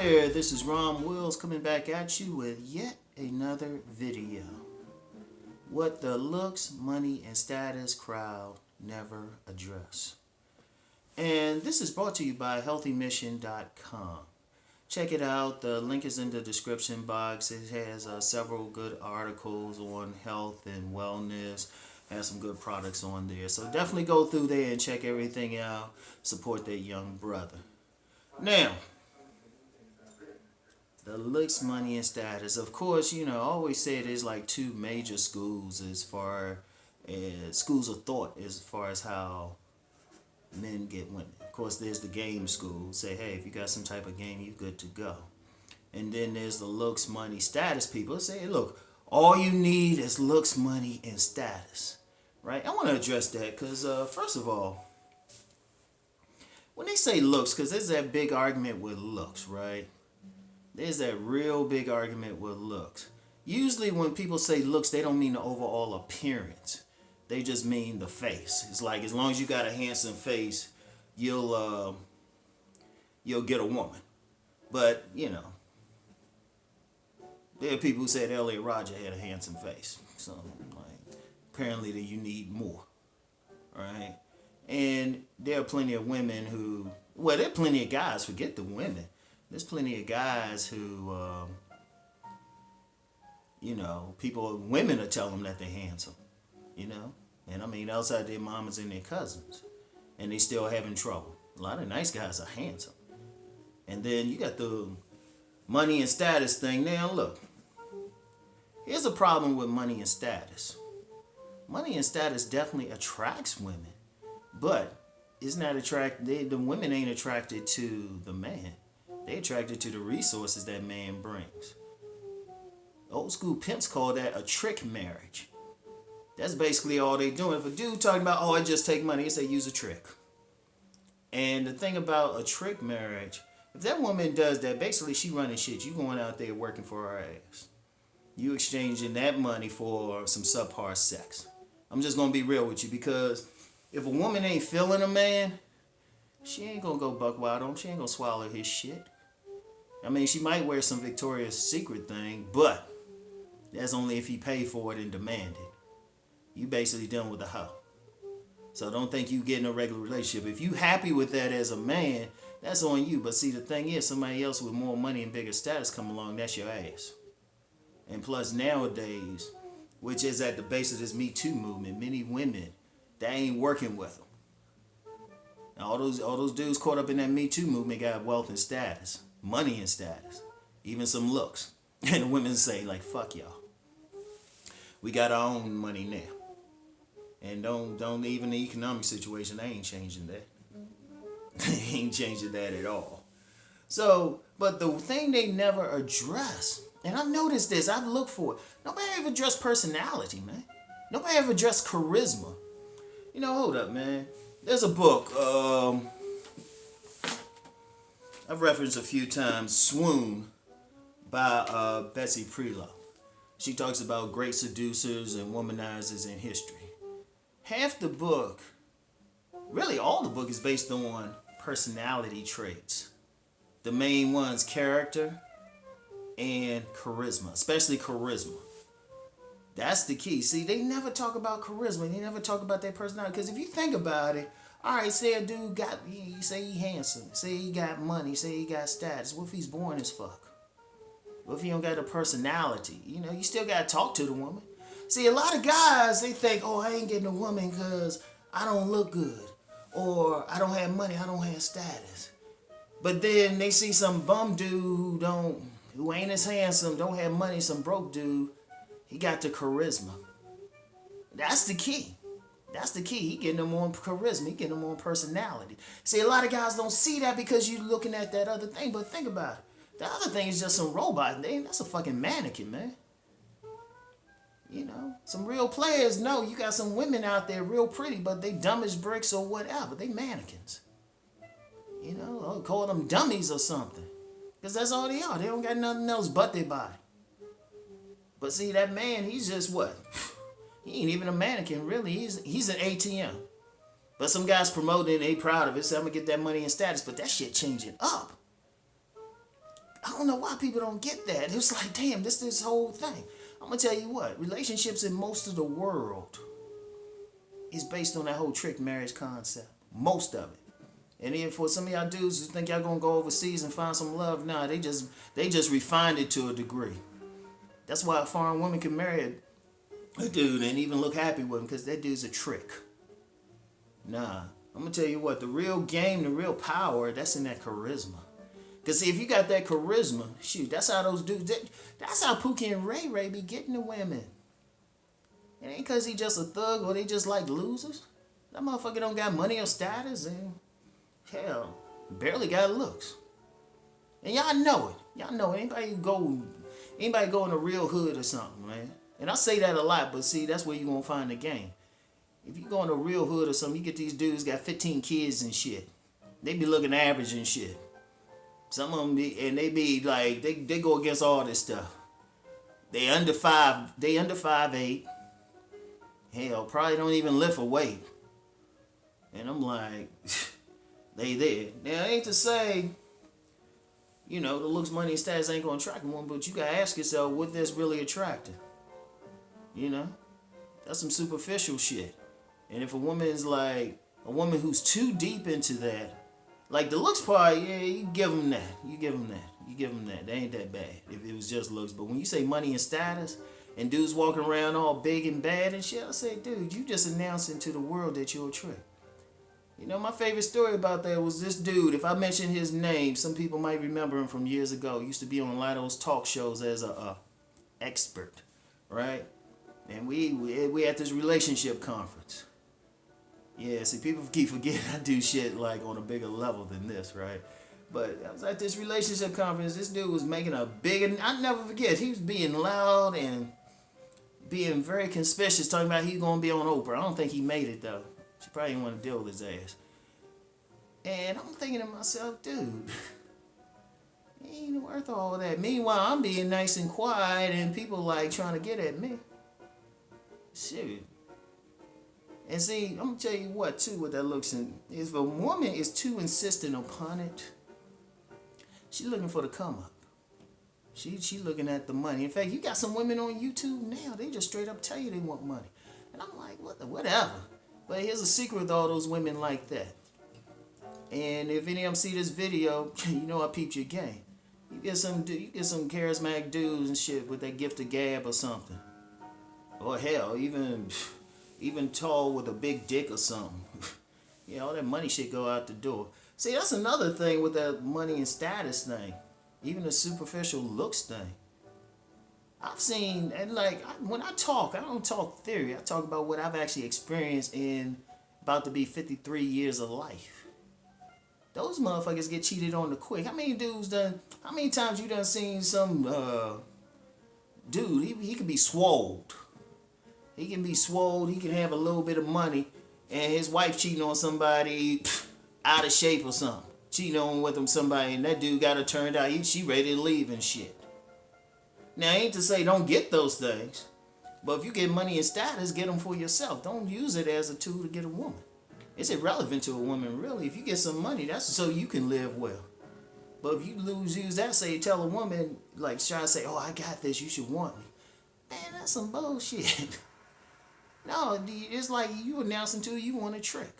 there, this is Rom Wills coming back at you with yet another video. What the looks, money, and status crowd never address. And this is brought to you by healthymission.com. Check it out. The link is in the description box. It has several good articles on health and wellness. Has some good products on there. So definitely go through there and check everything out. Support that young brother. Now, the looks, money, and status. Of course, I always say there's like two major schools as far as schools of thought as far as how men get women. Of course, there's the game school. Say, hey, if you got some type of game, you're good to go. And then there's the looks, money, status people. Say, hey, look, all you need is looks, money, and status. Right? I want to address that because, first of all, when they say looks, because there's that big argument with looks, right? There's that real big argument with looks. Usually when people say looks, they don't mean the overall appearance. They just mean the face. It's like as long as you got a handsome face, you'll get a woman. But, there are people who said Elliot Rodger had a handsome face. So, apparently that you need more. Right? And there are plenty of women who, there are plenty of guys, forget the women. There's plenty of guys who, women are telling them that they're handsome, And I mean, outside their mamas and their cousins. And they still having trouble. A lot of nice guys are handsome. And then you got the money and status thing. Now, look. Here's a problem with money and status. Money and status definitely attracts women. But it's not the women ain't attracted to the man. They attracted to the resources that man brings. Old school pimps call that a trick marriage. That's basically all they doing. If a dude talking about, I just take money, they say use a trick. And the thing about a trick marriage, if that woman does that, basically she running shit. You going out there working for her ass. You exchanging that money for some subpar sex. I'm just going to be real with you because if a woman ain't feeling a man, she ain't going to go buck wild on him. She ain't going to swallow his shit. I mean, she might wear some Victoria's Secret thing, but that's only if he paid for it and demanded. You basically dealing with a hoe. So don't think you get in a regular relationship. If you happy with that as a man, that's on you. But see, the thing is, somebody else with more money and bigger status come along, that's your ass. And plus nowadays, which is at the base of this Me Too movement, many women, they ain't working with them. Now, all those dudes caught up in that Me Too movement got wealth and status, money and status, even some looks. And the women say, like, fuck y'all. We got our own money now. And don't even the economic situation, they ain't changing that. They ain't changing that at all. So, but the thing they never address, and I've noticed this, I've looked for it. Nobody ever addressed personality, man. Nobody ever addressed charisma. Hold up, man. There's a book I've referenced a few times, Swoon, by Betsy Prelo. She talks about great seducers and womanizers in history. Half the book, really all the book, is based on personality traits. The main ones, character and charisma, especially charisma. That's the key. See, they never talk about charisma. They never talk about their personality. Because if you think about it, all right, say a dude you say he handsome. Say he got money. Say he got status. What if he's boring as fuck? What if he don't got a personality? You still got to talk to the woman. See, a lot of guys, they think, I ain't getting a woman because I don't look good. Or I don't have money. I don't have status. But then they see some bum dude who ain't as handsome, don't have money, some broke dude. He got the charisma. That's the key. That's the key. He getting them on charisma. He getting them on personality. See, a lot of guys don't see that because you're looking at that other thing. But think about it. The other thing is just some robot. That's a fucking mannequin, man. Some real players know you got some women out there real pretty, but they dumb as bricks or whatever. They mannequins. I'll call them dummies or something. Because that's all they are. They don't got nothing else but their body. But see, that man, he's just what? He ain't even a mannequin, really. He's an ATM. But some guys promoting it, they proud of it, so I'm going to get that money and status. But that shit changing up. I don't know why people don't get that. It's like, damn, this whole thing. I'm gonna tell you what, relationships in most of the world is based on that whole trick marriage concept. Most of it. And then for some of y'all dudes who think y'all gonna go overseas and find some love, nah, they just refined it to a degree. That's why a foreign woman can marry a dude and even look happy with him, because that dude's a trick. Nah, I'm gonna tell you what, the real game, the real power, that's in that charisma. Because see, if you got that charisma, shoot, that's how those dudes, that's how Pookie and Ray Ray be getting the women. It ain't because he just a thug or they just like losers. That motherfucker don't got money or status and hell, barely got looks. And y'all know it. Y'all know it. Anybody go in the real hood or something, man. And I say that a lot, but see, that's where you gonna find the game. If you go in a real hood or something, you get these dudes got 15 kids and shit. They be looking average and shit. Some of them be, and they be like, they go against all this stuff. They under 5'8". Hell, probably don't even lift a weight. And I'm like, they there. Now, ain't to say, the looks, money, and status ain't gonna attract one, but you gotta ask yourself, what that's really attracting? That's some superficial shit. And if a woman is like, a woman who's too deep into that, like the looks part, yeah, you give them that. You give them that. They ain't that bad if it was just looks. But when you say money and status, and dudes walking around all big and bad and shit, I say, dude, you just announcing to the world that you're a trick. My favorite story about that was this dude. If I mention his name, some people might remember him from years ago. He used to be on a lot of those talk shows as a expert, right? And we at this relationship conference. Yeah, see, people keep forgetting I do shit like on a bigger level than this, right? But I was at this relationship conference. This dude was making a big, I'll never forget, he was being loud and being very conspicuous, talking about he going to be on Oprah. I don't think he made it, though. She probably didn't want to deal with his ass. And I'm thinking to myself, dude, he ain't worth all that. Meanwhile, I'm being nice and quiet and people like trying to get at me. Shit. And see, I'm going to tell you what, too, what that looks in. If a woman is too insistent upon it, she's looking for the come up. She looking at the money. In fact, you got some women on YouTube now, they just straight up tell you they want money. And I'm like, whatever. But here's a secret with all those women like that. And if any of them see this video, I peeped your game. You get some charismatic dudes and shit with that gift of gab or something. Or hell, even tall with a big dick or something. All that money shit go out the door. See, that's another thing with that money and status thing. Even the superficial looks thing. I've seen, and when I talk, I don't talk theory. I talk about what I've actually experienced in about to be 53 years of life. Those motherfuckers get cheated on the quick. How many times you done seen some dude, he can be swole. He can be swole, he can have a little bit of money, and his wife cheating on somebody out of shape or something. Cheating on with him somebody, and that dude got her turned out. She ready to leave and shit. Now, I ain't to say don't get those things, but if you get money and status, get them for yourself. Don't use it as a tool to get a woman. It's irrelevant to a woman, really. If you get some money, that's so you can live well. But if you use that, say, tell a woman, like, try to say, oh, I got this, you should want me. Man, that's some bullshit. No, it's like you announcing to her you want a trick.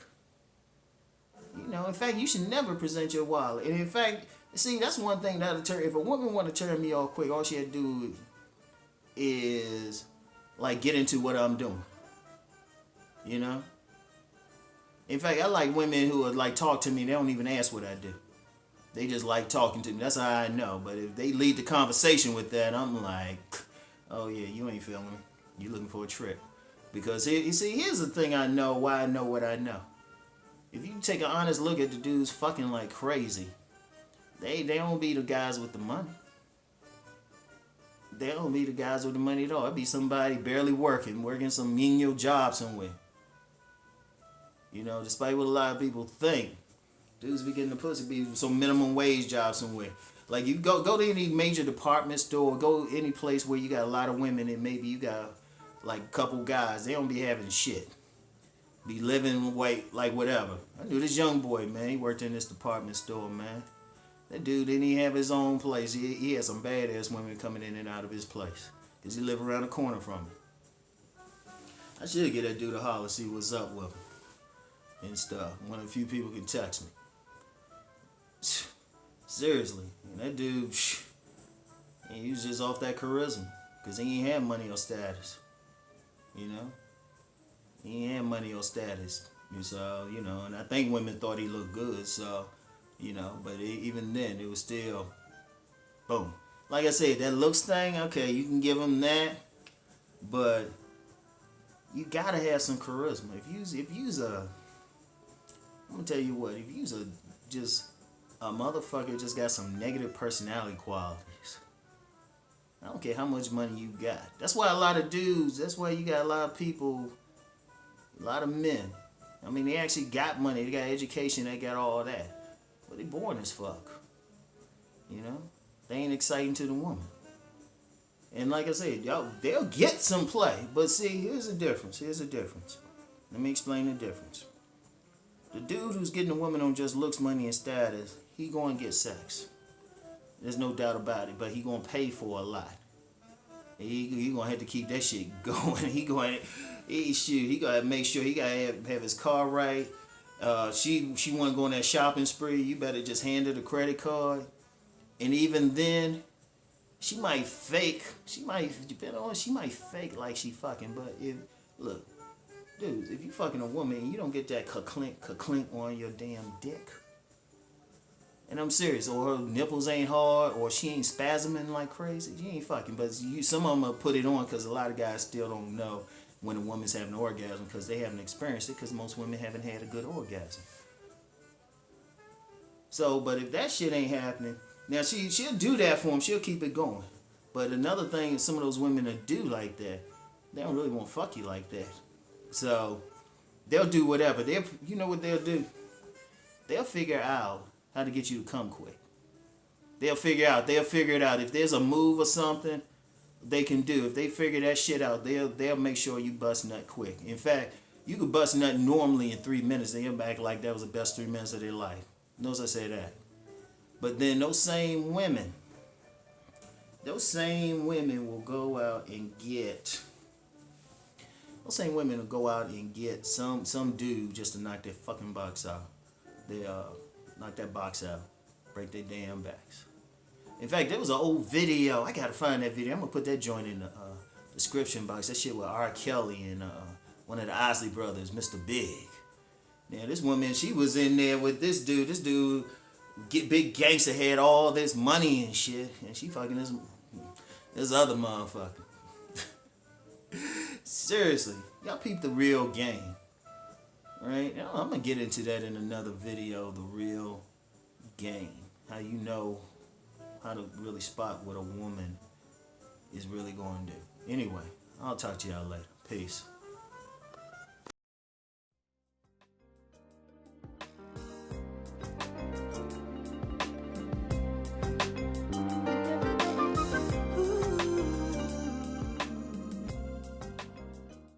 In fact, you should never present your wallet. And in fact, see, that's one thing that'll turn. If a woman want to turn me off quick, all she had to do is like get into what I'm doing. In fact, I like women who would like talk to me. They don't even ask what I do. They just like talking to me. That's how I know. But if they lead the conversation with that, I'm like, oh yeah, you ain't feeling me. You looking for a trick. Because here's the thing I know, why I know what I know. If you take an honest look at the dudes fucking like crazy, they don't be the guys with the money. They don't be the guys with the money at all. It'd be somebody barely working some menial job somewhere. Despite what a lot of people think, dudes be getting the pussy, be some minimum wage job somewhere. Like you go to any major department store, go any place where you got a lot of women and maybe you got like a couple guys, they don't be having shit. Be living like whatever. I knew this young boy, man. He worked in this department store, man. That dude didn't even have his own place. He had some badass women coming in and out of his place. Because he lived around the corner from him. I should get that dude a holler, see what's up with him. And stuff. One of the few people can text me. Seriously. And that dude, he was just off that charisma. Because he ain't had money or status. You know? He ain't had money or status. So, you know, and I think women thought he looked good. So, you know, but even then, it was still, boom. Like I said, that looks thing, okay, you can give him that. But you gotta have some charisma. If you's a, I'm gonna tell you what, if you's just a motherfucker just got some negative personality qualities, I don't care how much money you got. That's why a lot of dudes, that's why you got a lot of people, a lot of men. I mean, they actually got money, they got education, they got all that. But they boring as fuck. You know? They ain't exciting to the woman. And like I said, y'all, they'll get some play. But see, here's the difference. Let me explain the difference. The dude who's getting a woman on just looks, money, and status, he going to get sex. There's no doubt about it. But he going to pay for a lot. He going to have to keep that shit going. He going to make sure he got to have his car right. She want to go on that shopping spree. You better just hand her the credit card. And even then, she might fake like she fucking, but look, dude, if you fucking a woman and you don't get that ka-clink on your damn dick, and I'm serious, or her nipples ain't hard, or she ain't spasming like crazy, you ain't fucking, but some of them will put it on because a lot of guys still don't know when a woman's having an orgasm because they haven't experienced it because most women haven't had a good orgasm. So, but if that shit ain't happening, now she'll do that for him. She'll keep it going. But another thing, some of those women that do like that, they don't really want to fuck you like that. So they'll do whatever. You know what they'll do? They'll figure out how to get you to come quick. They'll figure it out. If there's a move or something they can do, if they figure that shit out, they'll make sure you bust nut quick. In fact, you could bust nut normally in 3 minutes, and they'll act like that was the best 3 minutes of their life. Notice I say that. But then those same women will go out and get some dude just to knock their fucking box out. They knock that box out, break their damn backs. In fact, there was an old video. I gotta find that video. I'm gonna put that joint in the description box. That shit with R. Kelly and one of the Isley brothers, Mr. Big. Now this woman, she was in there with this dude. This dude, big gangster, had all this money and shit, and she fucking this other motherfucker. Seriously, y'all peep the real game, right? I'm gonna get into that in another video. The real game, how you know how to really spot what a woman is really going to do. Anyway, I'll talk to y'all later. Peace.